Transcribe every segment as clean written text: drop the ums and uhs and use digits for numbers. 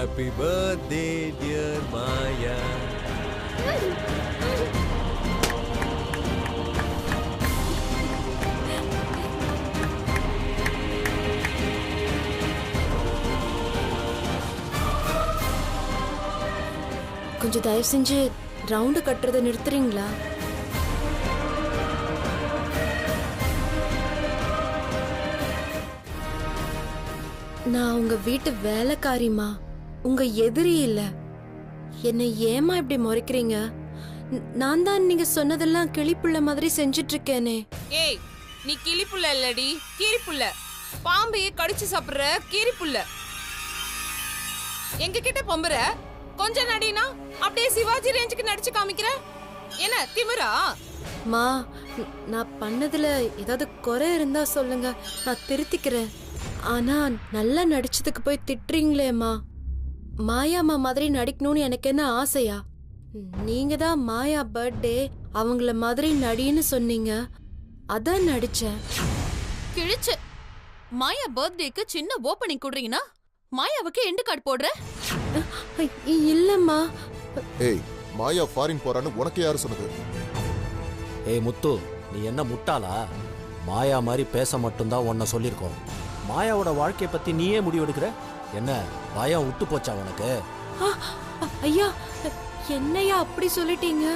Happy birthday, dear Maya. கொஞ்சம் தயவு செஞ்சு ரவுண்டு கட்டுறதை நிறுத்துறீங்களா? நான் உங்க வீட்டு வேலைக்காரிமா, உங்க எதிரி இல்ல. என்னை ஏமா இப்படி முறைக்கிறீங்க? நான் தான் நீங்க சொன்னதெல்லாம் கிளிப்புள்ள மாதிரி செஞ்சிட்டு இருக்கேனே. ஏய், நீ கிளிப்புள்ள இல்லடி, கீரிப்புள்ள. பாம்பையே கடிச்சு சாப்பிடுற கீரிப்புள்ள. எங்க கிட்ட பொம்புற கொஞ்ச நடினா அப்படியே சிவாஜி ரேஞ்சுக்கு நடிச்சு காமிக்கிற. என்ன திமிரா? மா, நான் பண்ணதுல ஏதாவது குறை இருந்தா சொல்லுங்க, நான் திருத்திக்கிறேன். ஆனா நல்லா நடிச்சதுக்கு போய் திட்டுறீங்களேம்மா. மாயாமா மாதிரி நடிக்கணும்னு எனக்கு என்ன ஆசையா? நீங்க தான் மாயா பர்த்டே அவங்கள மாதிரி நடின்னு சொன்னீங்க, அதான் நடிச்சேன். கிழிச்சு மாயா பர்த்டேக்கு சின்ன ஓபனிங் கொடுறீங்கன்னா மாயாவுக்கு எண்டு கார்டு போடுற? இல்லம்மா. ஏய், மாயா ஃபாரின் போறான்னு உனக்கு யாரு சொன்னது? ஏய் முத்து, நீ என்ன முட்டாளா? மாயா மாதிரி பேச மட்டும்தான் உன்னை சொல்லியிருக்கோம். மாயாவோட வாழ்க்கையை பத்தி நீயே முடிவெடுக்கிற? என்ன பயம் விட்டு போச்சா உனக்கு? ஐயா, என்னையா அப்படி சொல்லிட்டீங்க?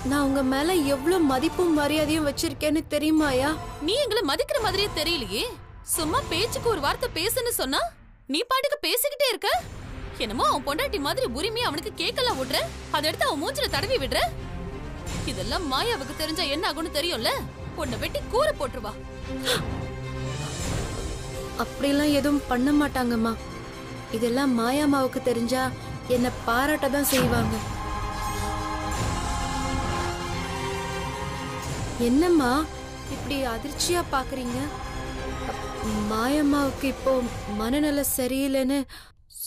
நான் உங்க மேல எவ்வளவு மதிப்பும் மரியாதையும் வச்சிருக்கேன்னு தெரியுமாயா? நீ எங்களை மதிக்கிற மாதிரியே தெரியலையே. சும்மா பேச்சுக்கு ஒரு வார்த்தை பேசுன்னு சொன்னா நீ பாட்டுக்கு பேசிக்கிட்டே இருக்க. என்னமோ அவன் பொண்டாட்டி மாதிரி உரிமையை அவனுக்கு கேட்கலாம் விடுற, அதை எடுத்து அவன் மூஞ்சில தடவி விடுற. இதெல்லாம் மாயாவுக்கு தெரிஞ்சா என்ன ஆகும்னு தெரியும்ல. உன்னை வெட்டி கூற போட்டுருவா. அப்படிலாம் எதுவும் பண்ண மாட்டாங்கம்மா. இதெல்லாம் மாயாமாவுக்கு தெரிஞ்சா என்ன பாராட்ட தான் செய்வாங்க. என்னம்மா இப்படி அதிர்ச்சியா பாக்குறீங்க? மாயம்மாவுக்கு இப்போ மனநல சரியில்லைன்னு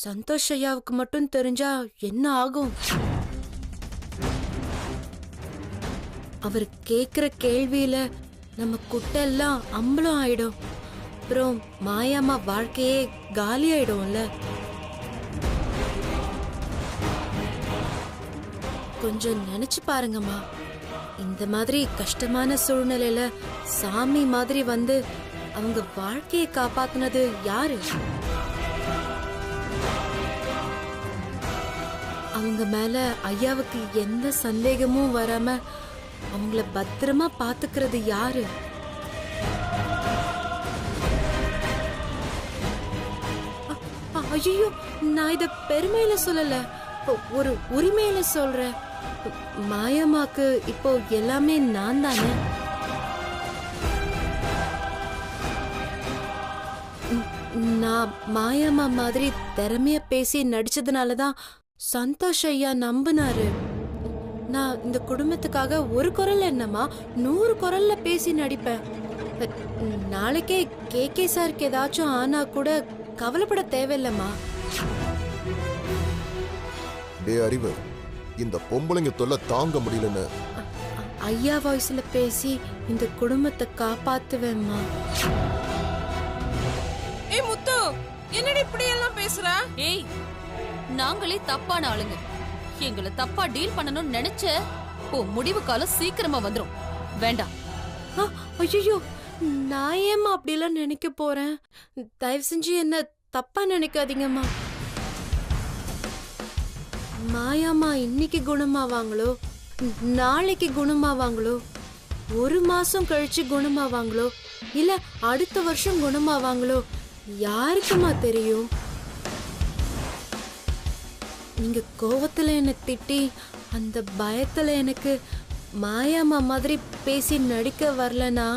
சந்தோஷ் ஐயாவுக்கு மட்டும் தெரிஞ்சா என்ன ஆகும்? அவர் கேக்குற கேள்வியில நம்ம குட்டெல்லாம் அம்பலம் ஆயிடும். அப்புறம் மாயாமா வாழ்க்கையே காலி ஆயிடும்ல. கொஞ்சம் நினைச்சு பாருங்கம்மா. இந்த மாதிரி கஷ்டமான சூழ்நிலையில சாமி மாதிரி வந்து அவங்க வாழ்க்கையை காப்பாத்துனது யாரு? அவங்க மேல ஐயாவுக்கு எந்த சந்தேகமும் வராம அவங்கள பத்திரமா பாத்துக்கிறது யாரு? ஐயோ, நான் இத பெருமையில சொல்லல, ஒரு உரிமையில சொல்றேன். மாயம்மாக்கு இப்போ எல்லாமே நான் தானே. நான் மாயம்மா மாதிரி திறமைய பேசி நடிச்சதுனாலதான் சந்தோஷ் ஐயா நம்பினாரு. நான் இந்த குடும்பத்துக்காக ஒரு குரல் என்னமா 100 குரல்ல பேசி நடிப்பேன். நாளைக்கே கே சாருக்கு ஏதாச்சும் ஆனா கூட கவலைப்பட தேவையில்லம்மா. டே அறிவு, இந்த பொம்பளைங்க தொல்லை தாங்க முடியலன்னு ஐயா வாய்ஸ்ல பேசி இந்த குடும்பத்தை காப்பாத்துவேம்மா. ஏய் முத்து, என்னடி இப்படி எல்லாம் பேசுற? ஏய், நாங்களே தப்பான ஆளுங்க. எங்களை தப்பா டீல் பண்ணணும்னு நினைச்ச முடிவு காலம் சீக்கிரமா வந்துரும். வேண்டாம். ஐயோ, நான் ஏமா அப்படிலாம் நினைக்க போறேன்? தயவு செஞ்சு என்ன தப்பா நினைக்காதீங்கம்மா. மாயாமா இன்னைக்கு குணமாவாங்களோ, நாளைக்கு குணமாவாங்களோ, 1 மாசம் கழிச்சு குணமாவாங்களோ, இல்ல அடுத்த வருஷம் குணமாவாங்களோ, யாருக்குமா தெரியும்? நீங்க கோவத்துல என்ன திட்டி அந்த பயத்துல எனக்கு மாயாமா மாதிரி பேசி நடிக்க வரலனா,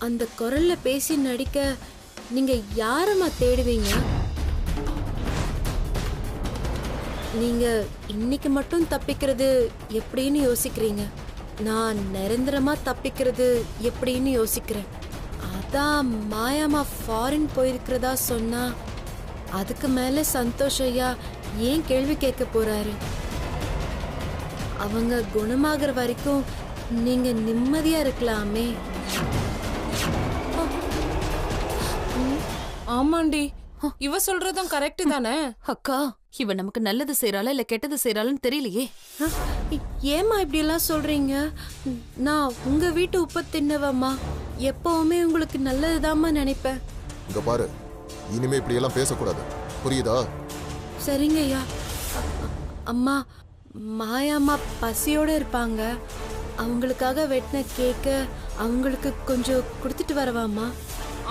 அந்த குரல்ல பேசி நடிக்க நீங்க யாரமா தேடுவீங்க? நீங்க இன்னைக்கு மட்டும் தப்பிக்கிறது எப்படின்னு யோசிக்கிறீங்க, நான் நிரந்தரமா தப்பிக்கிறது எப்படின்னு யோசிக்கிறேன். அதான் மாயாமா ஃபாரின் போயிருக்கிறதா சொன்னா அதுக்கு மேல சந்தோஷ் ஐயா ஏன் கேள்வி கேட்க போறாரு? அவங்க குணமாகற வரைக்கும் நீங்க நிம்மதியா இருக்கலாமே. ஆமாண்டி, இவ சொல்றதும் கரெக்ட் தானே? அக்கா இவ நமக்கு நல்லது செய்யறாளா இல்ல கெட்டது செய்யறாளான்னு தெரியலையே. ஏமா இப்படி எல்லாம் சொல்றீங்க? நான் உங்க வீட்டு உப்ப தின்னவம்மா. எப்பவுமே உங்களுக்கு நல்லதுதாம்மா நினைப்பேன். இங்க பாரு, இனிமே இப்படி எல்லாம் பேசக்கூடாது, புரியுதா? சரிங்க ஐயா. அம்மா, மாயாம்மா பசியோட இருப்பாங்க. அவங்களுக்காக வெட்டின கேக்க அவங்களுக்கு கொஞ்சம் கொடுத்துட்டு வரவாம்மா?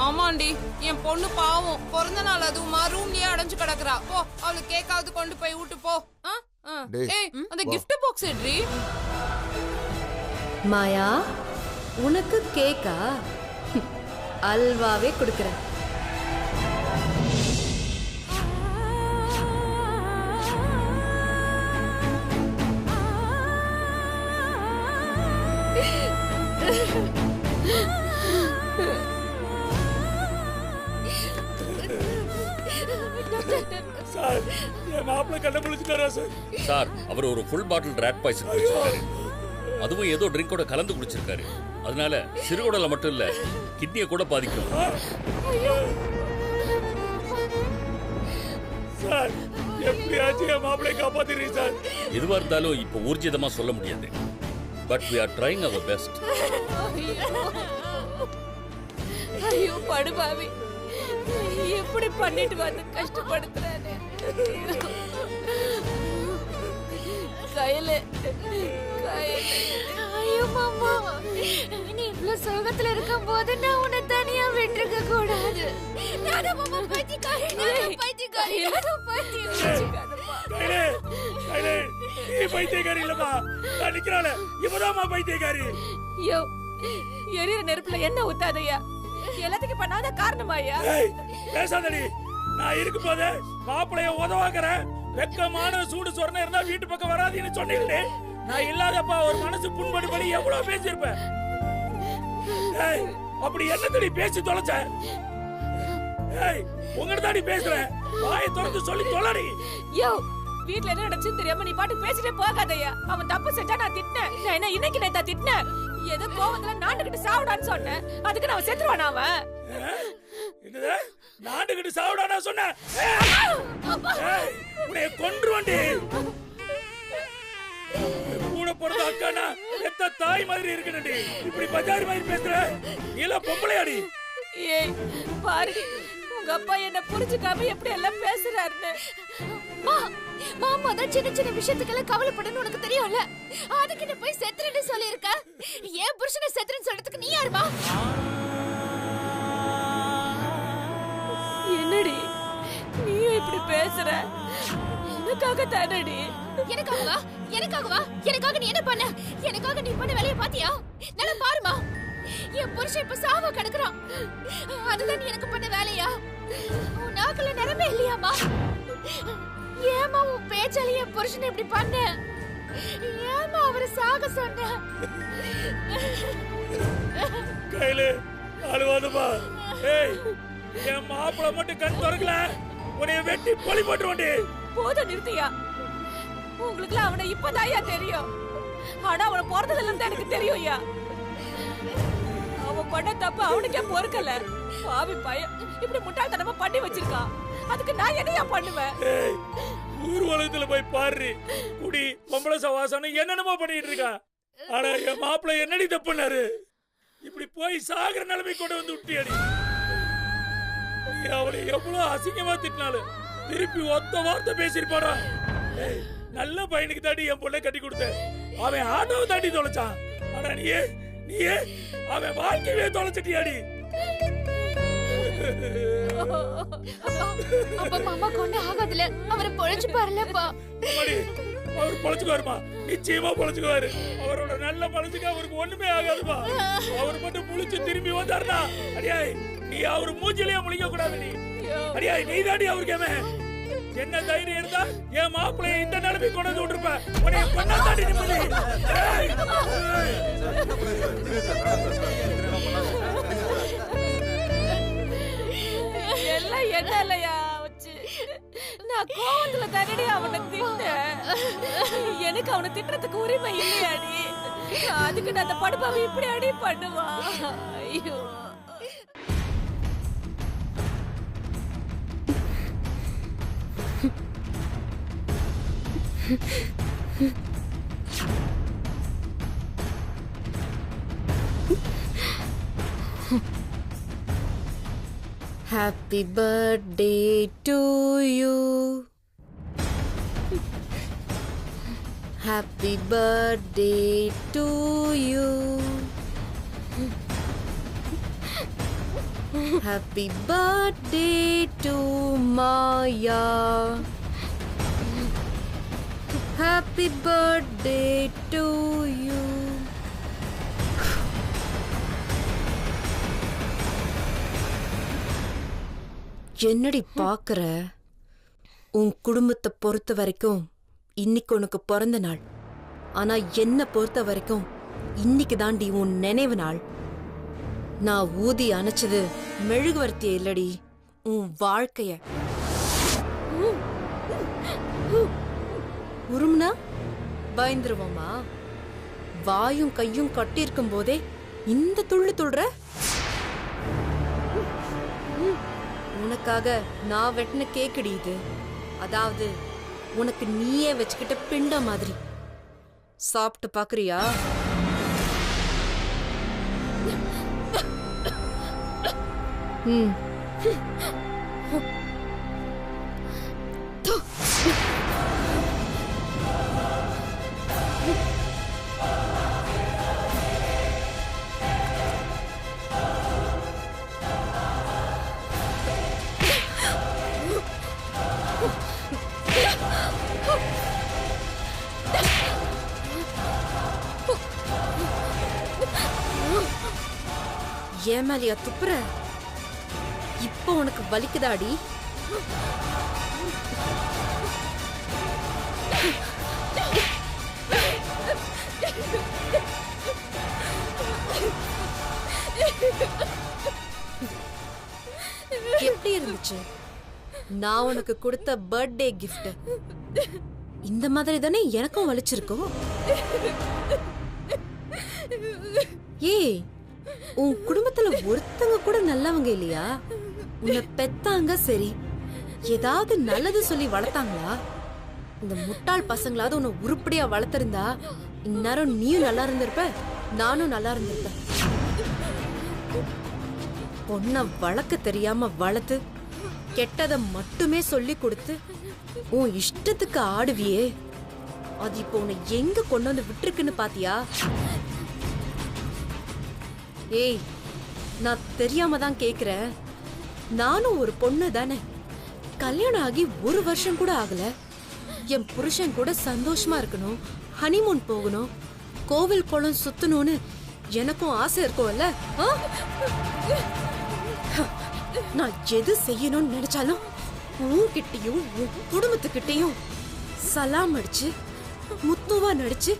ஆமாண்டி, என் பொண்ணு பாவம், பிறந்த நாள் அதுவுமா ரூம்லயே அடைஞ்சு கிடக்குறா. போ, அவளுக்கு கேக்காவது கொண்டு போய் விட்டு போ. டேய், ஏய், அந்த gift box எடுறி. மாயா, உனக்கு கேக்கா? அல்வாவே கொடுக்கறேன். சார், என் மாப்பிள்ளை கண்டுபிடிச்சிட்டாரா சார்? சார், அவர் ஒரு ஃபுல் பாட்டில் ராட் பாய்சன் குடிச்சிருக்காரு. அதுவும் ஏதோ ட்ரிங்கோட கலந்து குடிச்சிருக்காரு. அதனால சிறுகுடல மட்டும் இல்ல, கிட்னியை கூட பாதிக்கும். சார், எப்படியாச்சும் என் மாப்பிள்ளையை காப்பாத்திடுறீங்க சார். எதுவா இருந்தாலும் இப்ப ஊர்ஜிதமா சொல்ல முடியாது. But we are trying our best. ஐயோ படுபாவி, எப்படி பண்ணிட்டு வந்து கஷ்டப்படுத்துறானே. கையில ஐயோ மாமா, நீ இவ்ளோ சோகத்துல இருக்கும் போது நான் உன்னை தனியா விட்டுருக்க கூடாது. நானும் மாமா பைத்தியக்காரி, நானும் பைத்தியக்காரி, நானும் பைத்தியக்காரம்மா. கையிலே, கையிலே, நீ பைத்தியக்காரி இல்லம்மா, நான் நிக்கிறாளே, இவதாம்மா பைத்தியக்காரி. ஐயோ, எரியிற நெருப்புல என்ன ஊத்தாதையா, எல்லாத்துக்கும் பண்ணாத காரணமாயா? ஏய், பேசாதடி. நான் இருக்கும் போது மாப்பிளைய உதவாக்குறேன், வெக்கமான சூடு சொரணை இருந்தா வீட்டு பக்கம் வராதுன்னு சொன்னீங்களே. நான் இல்லாதப்பா ஒரு மனசு புண்படுபடி எவ்வளவு பேசியிருப்பேன். ஏய், அப்படி என்னத்தடி பேசி தொலைச்ச? ஏய், உங்ககிட்ட தாடி பேசுறேன், வாயை திறந்து சொல்லி தொலைடி. யோ, வீட்ல என்ன நடந்துச்சு தெரியாம நீ பாட்டு பேசிட்டே போகாதயா. அவன் தப்பு செஞ்சா நான் திட்டினேன். நான் என்ன இன்னைக்கு நேத்தா திட்டினேன்? ஏதோ கோவத்துல நாண்டுகிட்டு சாவுடான்னு சொன்னேன். அதுக்கு நான் செத்துருவானா அவன்? என்னது? நாண்டுகிட்டு சாவுடானா சொன்னேன்? ஏய், உன்னை கொன்றுவண்டி. கூட பிறந்த அக்கானா எத்த தாய் மாதிரி இருக்கணும்டி. இப்படி பஜாரி மாதிரி பேசுற நீ எல்லாம் பொம்பளையாடி. ஏய் பாருடி, உங்க அப்பா என்ன புரிஞ்சுக்காம எப்படி எல்லாம் பேசுறாருன்னு. மாமா தான் சின்ன சின்ன விஷயத்துக்கெல்லாம் கவலைப்படணும் உனக்கு தெரியும்ல. அதுக்கு நீ போய் செத்துறேன்னு சொல்லியிருக்க. ஏன் புருஷனை செத்துறேன்னு சொல்றதுக்கு நீ யாருமா? என்னடி நீயும் இப்படி பேசுற? எனக்காக தானடி? எனக்காகவா? எனக்காகவா? எனக்காக நீ என்ன பண்ண? எனக்காக நீ பண்ண வேலையை பாத்தியா? நல்லா பாருமா, என் புருஷன் இப்ப சாவ கிடக்குறான். அதுதான் நீ எனக்கு பண்ண வேலையா? உன் நாக்குல நிறமே இல்லையாமா? ஏமா உன் பேச்சால என் புருஷன் இப்படி பண்ண? ஏமா அவரை சாக சொன்ன? கையில அழுவாதமா. ஏய், என் மாப்பிள மட்டும் கண் திறக்கல, உன்னைய வெட்டி பழி போட்டுருவாண்டி. போதும் நிறுத்தியா. உங்களுக்குலாம் அவனை இப்பதாயா தெரியும். ஆனா அவனை பிறந்ததுல இருந்து எனக்கு தெரியும்யா. அவன் பண்ண தப்பு அவனுக்கே பொறுக்கல. பாவி பையன் இப்படி முட்டாள்தனமா பண்ணி வச்சிருக்கான். அதுக்கு நான் என்னையா பண்ணுவேன்? ஏய், ஊர்வலத்துல போய் பாரு, குடி பொம்பளை சவாசம் என்னென்னமோ பண்ணிட்டு இருக்கா. ஆனா என் மாப்பிள என்னடி தப்பு பண்ணாரு? இப்படி போய் சாகர நிலைமை கொண்டு வந்து விட்டியாடி. நீ அவனை எவ்வளவு அசிங்கமா திட்டினாலும் திருப்பி ஒத்த வார்த்தை பேசிருப்பாடா. ஏய், நல்ல பையனுக்கு தாண்டி என் பொண்ணை கட்டி கொடுத்தேன். அவன் ஆட்டோவை தாண்டி தொலைச்சான். ஆனா நீயே அவன் வாழ்க்கையே தொலைச்சிட்டியாடி. அப்ப மாமா கொண்டு ஆகாதுல, அவரை பொழைச்சு பாருலப்பா. அவர் பொழைச்சுக்குவாருமா, நிச்சயமா பொழைச்சுக்குவாரு. அவரோட நல்ல மனசுக்கு அவருக்கு ஒண்ணுமே ஆகாதுமா. அவர் மட்டும் முழிச்சு திரும்பி வந்தாருனா, அடியாய் நீ அவர் மூஞ்சிலேயே முழிக்க கூடாது. நீ அடியாய் நீ தாண்டி அவருக்கு என்ன தைரியம் இருந்தா என் மாப்பிள்ளைய இந்த நிலைமை கொண்டு வந்து விட்டுருப்ப. உன்னை பண்ணா தாண்டி நிம்மதி. எல்லாம் என்ன இல்லையா வச்சு நான் கோவத்துல தரடி அவனை திட்டேன். எனக்கு அவனை திட்டுறதுக்கு உரிமை இல்லையாடி. அதுக்கு நான் அந்த படுபாவை இப்படி அடி பண்ணுவா. ஐயோ Happy birthday to you. Happy birthday to you. Happy birthday to Maya. Happy birthday to you. என்னடி பாக்குற? உன் குடும்பத்தை பொறுத்த வரைக்கும் இன்னைக்கு உனக்கு பிறந்த நாள். ஆனா என்ன பொறுத்த வரைக்கும் இன்னைக்கு தாண்டி உன் நினைவு நாள். நான் ஊதி அணைச்சது மெழுகுவர்த்திய இல்லடி, உன் வாழ்க்கைய. உரும்னா பயந்துருவோமா? வாயும் கையும் கட்டியிருக்கும் போதே இந்த துள்ளு துள்ளுற? உனக்காக நான் வெட்டின கேக்குடி இது. அதாவது உனக்கு நீயே வச்சுக்கிட்ட பிண்ட மாதிரி. சாப்பிட்டு பாக்குறியா? ஏமாலியா துப்புற? இப்போ உனக்கு வலிக்குதாடி? எப்படி இருந்துச்சு நான் உனக்கு கொடுத்த பர்த்டே கிஃப்ட்? இந்த மாதிரி தானே எனக்கும் வலிச்சிருக்கும். ஏய், உன் குடும்பத்துல ஒருத்தங்க கூட நல்லவங்க இல்லையா? உன்னை பெத்தாங்க சரி, ஏதாவது நல்லது சொல்லி வளர்த்தாங்களா? இந்த முட்டாள் பசங்களாவது உன்னை உருப்படியா வளர்த்திருந்தா இந்நேரம் நீயும் நல்லா இருந்திருப்ப, நானும் நல்லா இருந்திருப்பேன். பொண்ண வளர்க்க தெரியாம வளர்த்து கெட்டதை மட்டுமே சொல்லி கொடுத்து உன் இஷ்டத்துக்கு ஆடுவியே, அது இப்போ உன்னை எங்க கொண்டு வந்து விட்டுருக்குன்னு பாத்தியா? ஏய், நான் தெரியாம தான் கேக்குறேன். நானும் ஒரு பொண்ணு தானே. கல்யாணம் ஆகி 1 வருஷம் கூட ஆகல. என் புருஷன் கூட சந்தோஷமா இருக்கணும், ஹனிமூன் போகணும், கோவில் குளம் சுத்தணும்னு எனக்கும் ஆசை இருக்கும்ல. நான் எது செய்யணும்னு நினைச்சாலும் உன்கிட்டயும் உன் குடும்பத்துக்கிட்டையும் சலாம் அடிச்சு முத்துவா நடிச்சு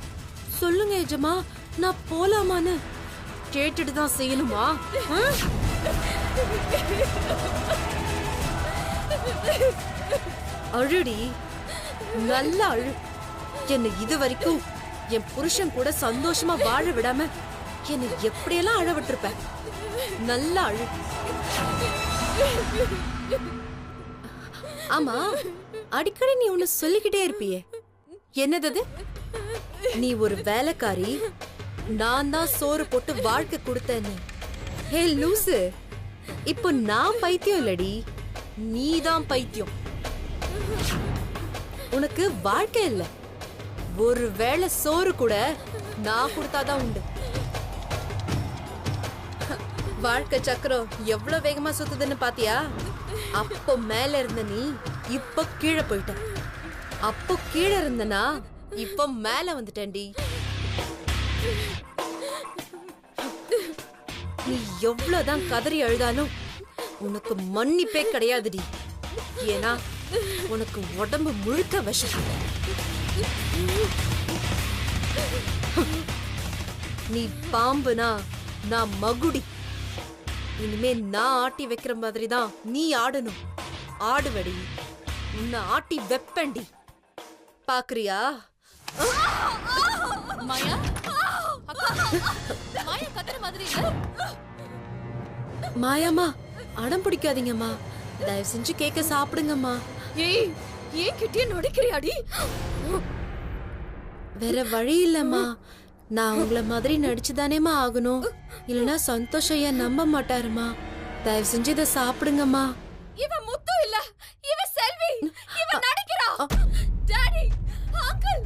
சொல்லுங்க எஜமா நான் போலாமான்னு கேட்டுட்டு தான் செய்யணுமா? அழுடி, நல்லா அழு. என்ன இது வரைக்கும் என் புருஷன் கூட சந்தோஷமா வாழ விடாம என்னை எப்படியெல்லாம் அழ விட்டுருப்ப. நல்லா அழு. ஆமா, அடிக்கடி நீ ஒண்ணு சொல்லிக்கிட்டே இருப்பியே, என்னது? நீ ஒரு வேலைக்காரி, நான் தான் சோறு போட்டு வாழ்க்கை கொடுத்தேன்னு. ஹே லூசு, இப்போ நான் பைத்தியம் இல்லடி, நீதான் பைத்தியம். உனக்கு வாழ்க்கை இல்ல, ஒரு வேளை சோறு கூட நான் கொடுத்தாதான் உண்டு. வாழ்க்கை சக்கரம் எவ்வளவு வேகமா சுத்துதுன்னு பாத்தியா? அப்போ மேல இருந்த நீ இப்ப கீழே போயிட்ட, அப்போ கீழே இருந்தனா இப்ப மேல வந்துட்டேன்டி. நீ எவ்வளவுதான் கதறி அழுதாலும் உனக்கு மன்னிப்பே கிடையாதுடி. ஏன்னா உனக்கு உடம்பு முழுக்க விஷம். நீ பாம்புனா நான் மகுடி. இனிமே நான் ஆட்டி வைக்கிற மாதிரி தான் நீ ஆடணும். ஆடுவடி, உன்னை ஆட்டி வெப்பண்டி. பாக்குறியா? மாயா, அக்கா, மாயா கத்துற மாதிரி இல்ல. மாயாமா, அடம் பிடிக்காதீங்கம்மா, தயவு செஞ்சு கேக்க சாப்பிடுங்கம்மா. ஏய், ஏன் கிட்டே நடிக்கிறியாடி? வேற வழி இல்லம்மா. நான் உங்களை மாதிரி நடிச்சுதானேமா ஆகணும். இல்லனா சந்தோஷ் ஐயா நம்ப மாட்டாருமா. தயவு செஞ்சு இதை சாப்பிடுங்கம்மா. இவ முத்து இல்ல, இவ செல்வி. இவ நடிக்கிறா. டாடி, அங்கிள்,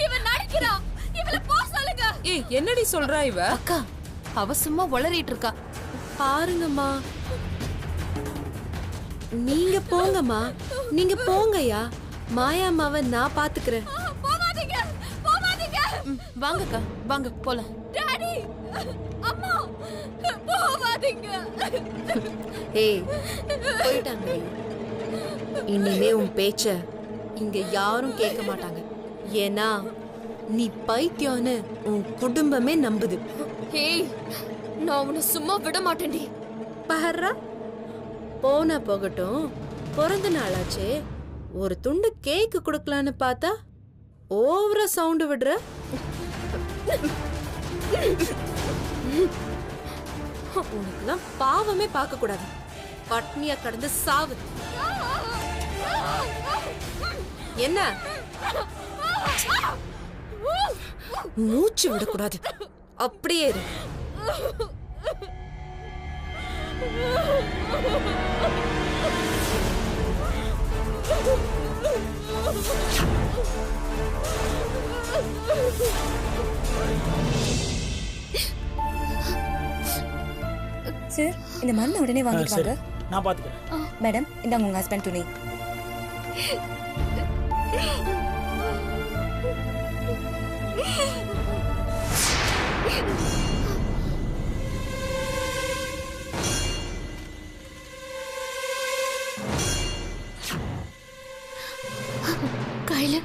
இவ நடிக்கிறா. இவள போ சொல்லுங்க. ஏய், என்னடி சொல்றா இவ? அக்கா, அவ சும்மா உளறிட்டு இருக்கா. பாருங்கம்மா. நீங்க போங்கம்மா, நீங்க போங்கய்யா. மாயாமாவை நான் பாத்துக்கிறேன். போவாதீங்க, போவாதீங்க. வாங்கக்கா, வாங்க போலாம். டாடி, அம்மா, போவாதீங்க. ஏய், போயிட்டாங்க. இனிமே உன் பேச்ச இங்க யாரும் கேட்க மாட்டாங்க. ஏன்னா நீ பைத்தியம்னு உன் குடும்பமே நம்புது. ஏய், நான் உன்னை சும்மா விட மாட்டேன்டி. பஹர்ரா, போனா போகட்டும். பிறந்த நாளாச்சே, ஒரு துண்டு கேக்கு கொடுக்கலான்னு பார்த்தா ஓவரா சவுண்ட் விடுற. உனக்குலாம் பாவமே பார்க்க கூடாது. பட்னியா கடந்து சாவு. என்ன மூச்சு விடக்கூடாது, அப்படியே இரு. சார், இந்த மருந்து உடனே வாங்கிட்டு வாங்க. நான் பாத்துக்கிறேன். மேடம், இந்தாங்க உங்க ஹஸ்பண்ட் துணி. கையில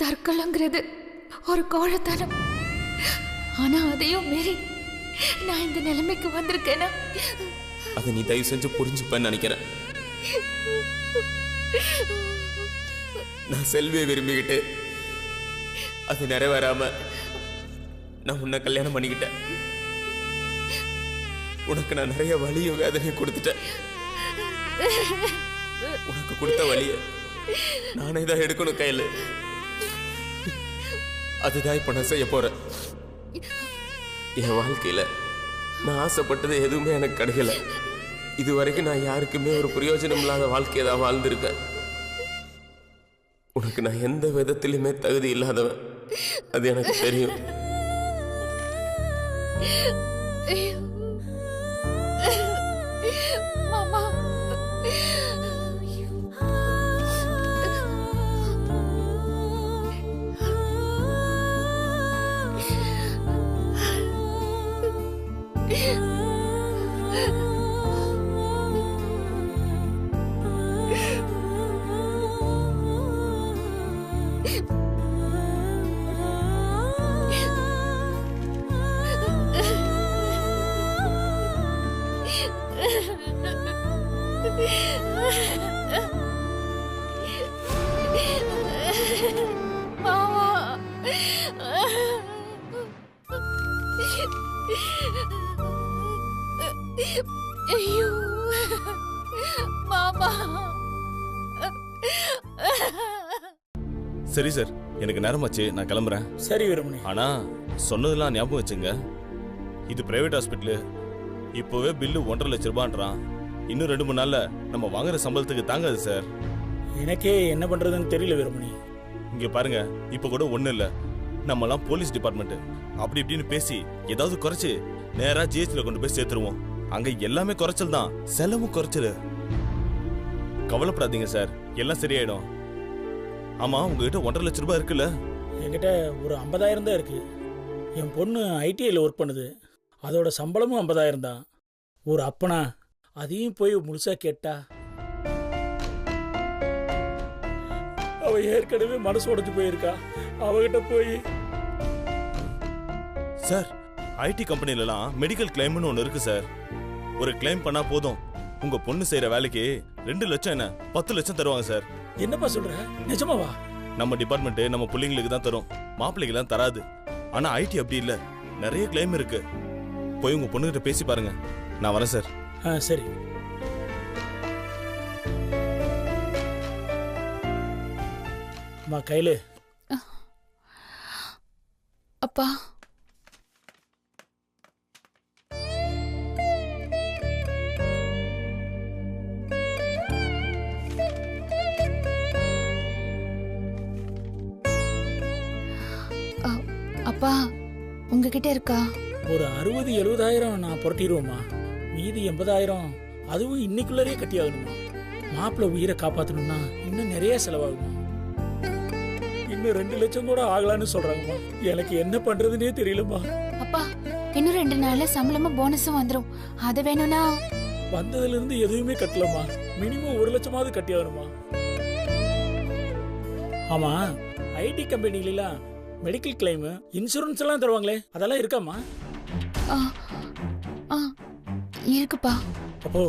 தற்கொலைங்கிறது ஒரு கோழத்தனம். ஆனா அதையும் மீறி நான் இந்த நிலைமைக்கு வந்திருக்கேன்னா அதை நீ தயவு செஞ்சு புரிஞ்சுப்பேன்னு நினைக்கிறேன். நான் செல்வியை விரும்பிக்கிட்டு அது நிறைவேறாம நான் உன்னை கல்யாணம் பண்ணிக்கிட்டேன். உனக்கு நான் நிறைய வலியும் வேதனையும் கொடுத்துட்டேன். உனக்கு கொடுத்த வலிய நானே தான் எடுக்கணும் கையில். அதுதான் இப்ப நான் செய்ய போறேன். என் வாழ்க்கையில நான் ஆசைப்பட்டது எதுவுமே எனக்கு கிடைக்கல. இது வரைக்கும் நான் யாருக்குமே ஒரு பிரயோஜனம் இல்லாத வாழ்க்கையை தான் வாழ்ந்திருக்கேன். உனக்கு நான் எந்த விதத்திலுமே தகுதி இல்லாதவன், அது எனக்கு தெரியும். மாமா, ஐயோ மாமா. சரி சார், எனக்கு நேரமாச்சு, நான் கிளம்புறேன். சரி வீரமணி. ஆனா சொன்னதெல்லாம் ஞாபகம் வச்சுங்க. இது பிரைவேட் ஹாஸ்பிட்டலு. இப்போவே பில்லு 1.5 லட்சம் ரூபான்றான். இன்னும் 2-3 நாள்ல நம்ம வாங்குற சம்பளத்துக்கு தாங்காது சார். எனக்கே என்ன பண்றதுன்னு தெரியல வீரமணி. இங்க பாருங்க, இப்ப கூட ஒண்ணு இல்ல, நம்மலாம் போலீஸ் டிபார்ட்மெண்ட். அப்படி இப்படின்னு பேசி ஏதாவது குறைச்சு நேரா ஜிஹெச்ல கொண்டு போய் சேர்த்துருவோம். அங்க எல்லாமே குறைச்சல் தான், செலவும் குறைச்சல். கவலைப்படாதீங்க சார், எல்லாம் சரியாயிடும். ஆமா, உங்ககிட்ட 1.5 லட்சம் ரூபாய் இருக்குல்ல? என்கிட்ட ஒரு 50,000 தான் இருக்கு. என் பொண்ணு ஐடிஐல ஒர்க் பண்ணுது. அதோட சம்பளமும் 50,000 தான். ஒரு அப்பனா அதையும் போய் முழுசா கேட்டா அவ ஏற்கனவே மனசு உடைஞ்சு போயிருக்கா. அவகிட்ட போய் சார், ஐடி கம்பெனிலலாம் மெடிக்கல் கிளைம்னு ஒன்று இருக்கு சார். ஒரு கிளைம் பண்ணா போதும், உங்க பொண்ணு செய்யற வேலைக்கு 2 லட்சம் என்ன 10 லட்சம் தருவாங்க சார். என்னப்பா சொல்ற? நிஜமாவா? நம்ம டிபார்ட்மெண்ட் நம்ம பிள்ளைங்களுக்கு தான் தரும், மாப்பிள்ளைக்கு தராது. ஆனா ஐடி அப்படி இல்ல, நிறைய கிளைம் இருக்கு. போய் உங்க பொண்ணுகிட்ட பேசி பாருங்க. நான் வரேன் சார். சரி. அம்மா கையில அப்பா. அப்பா உங்ககிட்ட இருக்கா? ஒரு 60-70,000 நான் புரட்டிடுவோமா, மீதி 80,000 அதுவும் இன்னைக்குள்ளே கட்டியாகணுமா. மாப்பிள்ளை உயிரை காப்பாற்றணும்னா இன்னும் நிறைய செலவாகுமா. இன்னும் 2 லட்சம் கூட ஆகலான்னு சொல்றாங்கம்மா. எனக்கு என்ன பண்றதுன்னே தெரியலம்மா. அப்பா இன்னும் 2 நாள்ல சம்பளமும் போனஸும் வந்துரும். அது வேணும்னா வந்ததுல இருந்து எதுவுமே கட்டலம்மா. மினிமம் 1 லட்சமாவது கட்டியாகணுமா. ஆமா, ஐடி கம்பெனிலாம் மெடிக்கல் கிளைம் இன்சூரன்ஸ் எல்லாம் தருவாங்களே, அதெல்லாம் இருக்காமா? இருக்குப்பா. அப்போ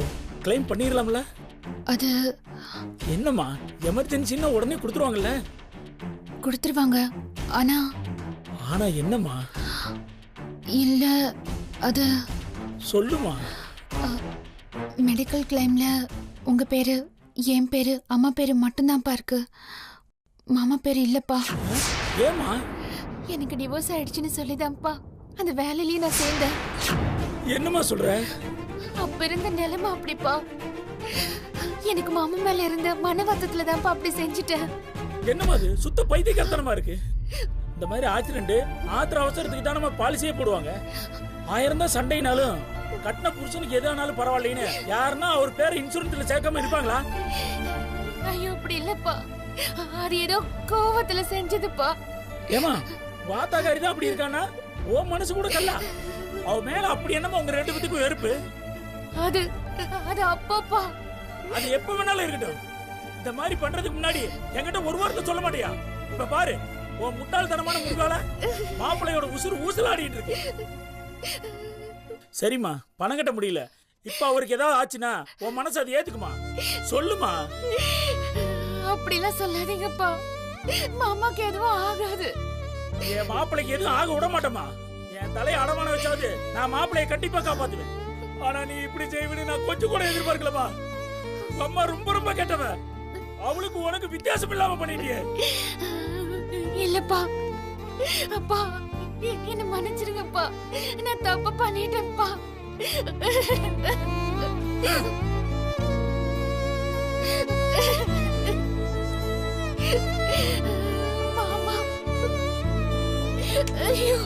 கிளைம் பண்ணிடலாம்ல? அது என்னம்மா, எமர்ஜென்சின்னா உடனே கொடுத்துருவாங்கல்ல? கொடுத்துருவாங்க. ஆனா ஆனா என்னம்மா? இல்ல அது சொல்லுமா. மெடிக்கல் கிளைம்ல உங்க பேரு, என் பேரு, அம்மா பேரு மட்டும்தான்ப்பா இருக்கு. மாமா பேரு இல்லப்பா. ஏமா? எனக்கு டிவோர்ஸ் ஆயிடுச்சுன்னு சொல்லிதான்ப்பா அந்த வேலையிலேயே நான் சேர்ந்தேன். என்னம்மா சொல்ற? அப்ப இருந்த நிலைமை அப்படிப்பா. எனக்கு மாமா மேல இருந்த மனவத்தத்துல தான்ப்பா அப்படி செஞ்சுட்டேன். என்னம்மா அது சுத்த பைத்தியக்காரத்தனமா இருக்கு. இந்த மாதிரி ஆக்சிடென்ட் ஆத்திர அவசரத்துக்கு தான் நம்ம பாலிசியே போடுவாங்க. 1000 தான் சண்டைனாலும் கட்டின புருஷனுக்கு எதானாலும் பரவாயில்லைன்னு யாருன்னா அவர் பேரை இன்சூரன்ஸ்ல சேர்க்காம இருப்பாங்களா? ஐயோ அப்படி இல்லப்பா, அது ஏதோ கோவத்துல செஞ்சதுப்பா. ஏமா வாத்தாக்காரி தான் அப்படி இருக்கானா? ஓ மனசு கூட கல்லா. அவ மேல அப்படி என்னமா உங்க 2 பேத்துக்கும் வெறுப்பு? அது அது அப்பாப்பா. அது எப்ப வேணாலும் இருக்கட்டும். இந்த மாதிரி பண்றதுக்கு முன்னாடி என்கிட்ட ஒரு வார்த்தை சொல்ல மாட்டியா? இப்ப பாரு, உன் முட்டாள்தனமான முடிவால மாப்பிள்ளையோட உசுறு ஊசலாடிட்டு இருக்கு. சரிம்மா, பணம் கட்ட முடியல. இப்ப அவருக்கு ஏதாவது ஆச்சுன்னா உன் மனசு அதை ஏத்துக்குமா? சொல்லுமா. அப்படிலாம் சொல்லாதீங்கப்பா, மாமாக்கு எதுவும் ஆகாது. என் மாப்பிள்ளைக்கு எதுவும் ஆக விட மாட்டேமா. என் தலையை அடமான வச்சாவது நான் மாப்பிள்ளையை கண்டிப்பா காப்பாத்துவேன். ஆனா நீ இப்படி செய்வீன்னு நான் கொஞ்சம் கூட எதிர்பார்க்கலமா. அம்மா ரொம்ப ரொம்ப கெட்டவ. அவளுக்கு உனக்கு வித்தியாசம் இல்லாம பண்ணிட்டியே. இல்லப்பா அப்பா, என்ன மன்னிச்சிருங்கப்பா. நான் தப்பு பண்ணிட்டேன்ப்பா. மாமா ஐயோ